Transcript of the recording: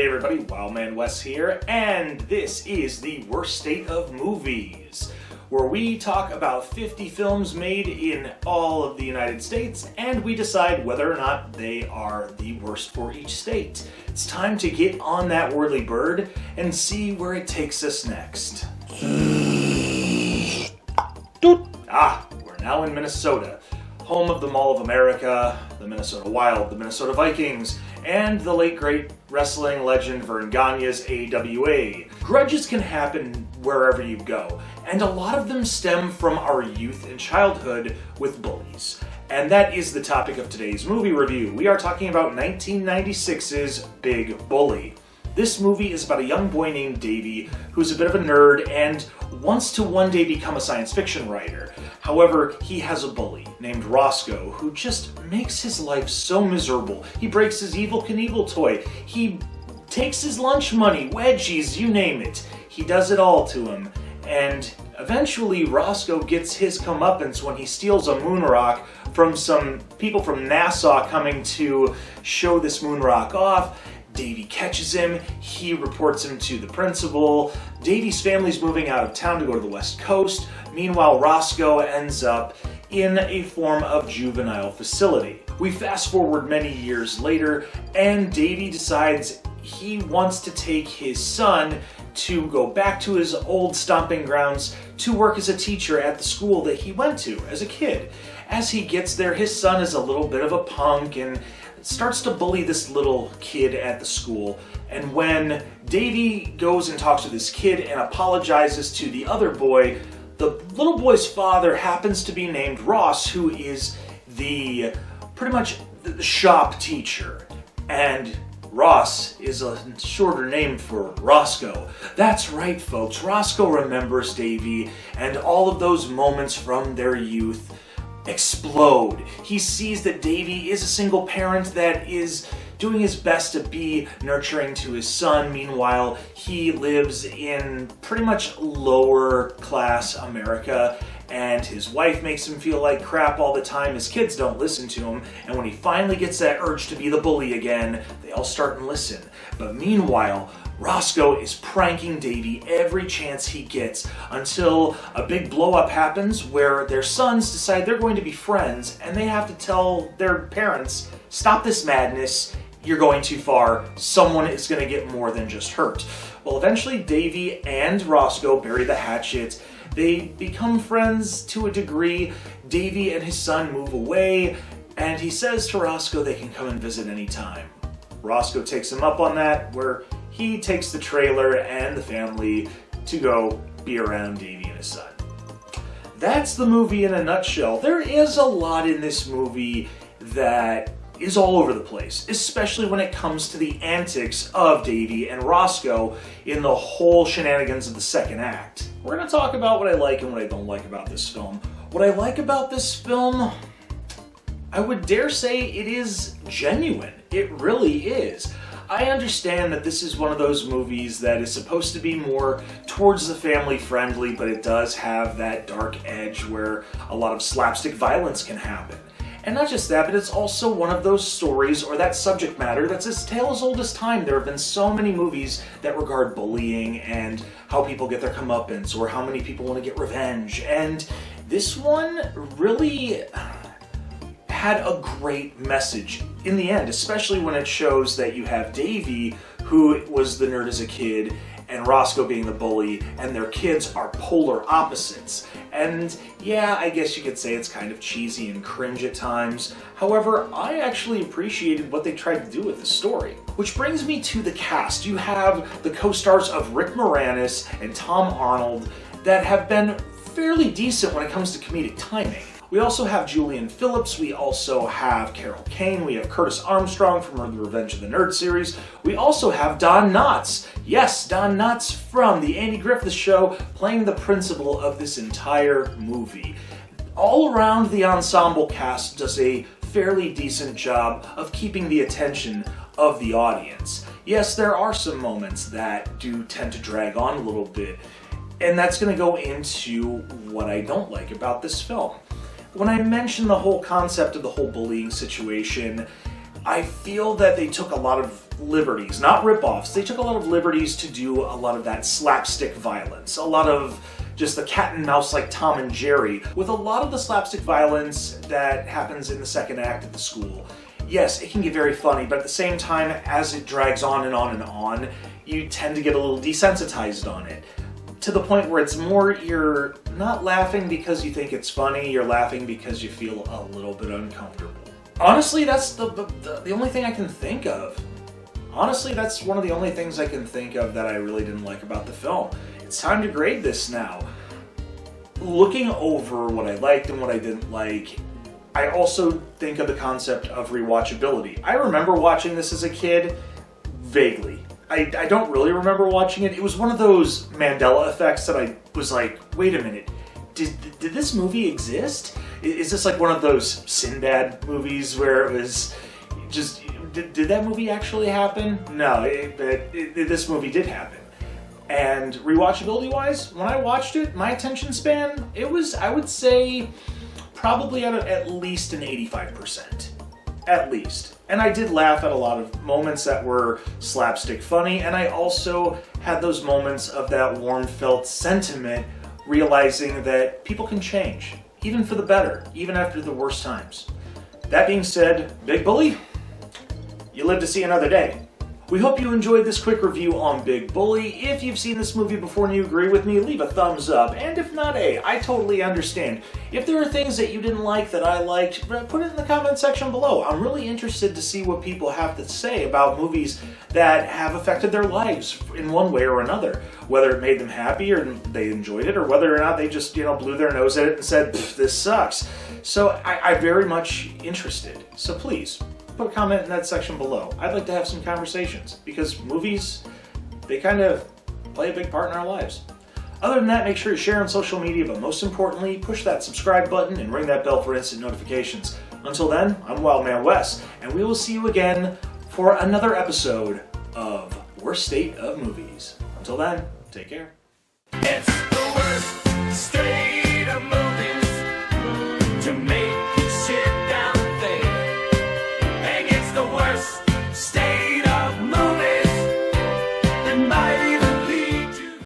Hey everybody, Wildman Wes here, and this is the Worst State of Movies, where we talk about 50 films made in all of the United States, and we decide whether or not they are the worst for each state. It's time to get on that whirly bird and see where it takes us next. We're now in Minnesota, home of the Mall of America, the Minnesota Wild, the Minnesota Vikings, and the late great wrestling legend Vern Gagne's AWA. Grudges can happen wherever you go, and a lot of them stem from our youth and childhood with bullies. And that is the topic of today's movie review. We are talking about 1996's Big Bully. This movie is about a young boy named Davey who's a bit of a nerd and wants to one day become a science fiction writer. However, he has a bully named Roscoe who just makes his life so miserable. He breaks his Evel Knievel toy. He takes his lunch money, wedgies, you name it. He does it all to him. And eventually Roscoe gets his comeuppance when he steals a moon rock from some people from NASA coming to show this moon rock off. Davey catches him, he reports him to the principal. Davey's family's moving out of town to go to the West Coast. Meanwhile, Roscoe ends up in a form of juvenile facility. We fast forward many years later, and Davey decides he wants to take his son to go back to his old stomping grounds to work as a teacher at the school that he went to as a kid. As he gets there, his son is a little bit of a punk and starts to bully this little kid at the school. And when Davey goes and talks to this kid and apologizes to the other boy, the little boy's father happens to be named Ross, who is pretty much the shop teacher. And Ross is a shorter name for Roscoe. That's right, folks. Roscoe remembers Davey and all of those moments from their youth explode. He sees that Davey is a single parent that is doing his best to be nurturing to his son. Meanwhile, he lives in pretty much lower class America, and his wife makes him feel like crap all the time. His kids don't listen to him, and when he finally gets that urge to be the bully again, they all start and listen. But meanwhile, Roscoe is pranking Davey every chance he gets until a big blow-up happens where their sons decide they're going to be friends, and they have to tell their parents, stop this madness, you're going too far, someone is going to get more than just hurt. Well, eventually Davey and Roscoe bury the hatchet. They become friends to a degree. Davey and his son move away, and he says to Roscoe they can come and visit anytime. Roscoe takes him up on that, where he takes the trailer and the family to go be around Davey and his son. That's the movie in a nutshell. There is a lot in this movie that is all over the place, especially when it comes to the antics of Davey and Roscoe in the whole shenanigans of the second act. We're going to talk about what I like and what I don't like about this film. What I like about this film, I would dare say it is genuine. It really is. I understand that this is one of those movies that is supposed to be more towards the family friendly, but it does have that dark edge where a lot of slapstick violence can happen. And not just that, but it's also one of those stories or that subject matter that's as tale as old as time. There have been so many movies that regard bullying and how people get their comeuppance or how many people want to get revenge. And this one really had a great message in the end, especially when it shows that you have Davey, who was the nerd as a kid, and Roscoe being the bully, and their kids are polar opposites. And yeah, I guess you could say it's kind of cheesy and cringe at times. However, I actually appreciated what they tried to do with the story. Which brings me to the cast. You have the co-stars of Rick Moranis and Tom Arnold that have been fairly decent when it comes to comedic timing. We also have Julian Phillips, we also have Carol Kane, we have Curtis Armstrong from the Revenge of the Nerds series. We also have Don Knotts. Yes, Don Knotts from The Andy Griffith Show, playing the principal of this entire movie. All around, the ensemble cast does a fairly decent job of keeping the attention of the audience. Yes, there are some moments that do tend to drag on a little bit, and that's going to go into what I don't like about this film. When I mentioned the whole concept of the whole bullying situation, I feel that they took a lot of liberties, not rip-offs, they took a lot of liberties to do a lot of that slapstick violence, a lot of just the cat and mouse like Tom and Jerry, with a lot of the slapstick violence that happens in the second act of the school. Yes, it can get very funny, but at the same time, as it drags on and on and on, you tend to get a little desensitized on it. To the point where it's more, you're not laughing because you think it's funny, you're laughing because you feel a little bit uncomfortable. Honestly, that's the only thing I can think of. Honestly, that's one of the only things I can think of that I really didn't like about the film. It's time to grade this now. Looking over what I liked and what I didn't like, I also think of the concept of rewatchability. I remember watching this as a kid, vaguely. I don't really remember watching it. It was one of those Mandela effects that I was like, wait a minute, did this movie exist? Is this like one of those Sinbad movies where it was just, did that movie actually happen? No, this movie did happen. And rewatchability-wise, when I watched it, my attention span, it was, I would say, probably at least an 85%. At least. And I did laugh at a lot of moments that were slapstick funny, and I also had those moments of that warm felt sentiment, realizing that people can change, even for the better, even after the worst times. That being said, Big Bully, you live to see another day. We hope you enjoyed this quick review on Big Bully. If you've seen this movie before and you agree with me, leave a thumbs up. And if not, hey, I totally understand. If there are things that you didn't like that I liked, put it in the comment section below. I'm really interested to see what people have to say about movies that have affected their lives in one way or another. Whether it made them happy or they enjoyed it, or whether or not they just, blew their nose at it and said, this sucks. So I'm very much interested. So please, put a comment in that section below. I'd like to have some conversations, because movies, they kind of play a big part in our lives. Other than that, make sure to share on social media, but most importantly, push that subscribe button and ring that bell for instant notifications. Until then, I'm Wildman Wes, and we will see you again for another episode of Worst State of Movies. Until then, take care.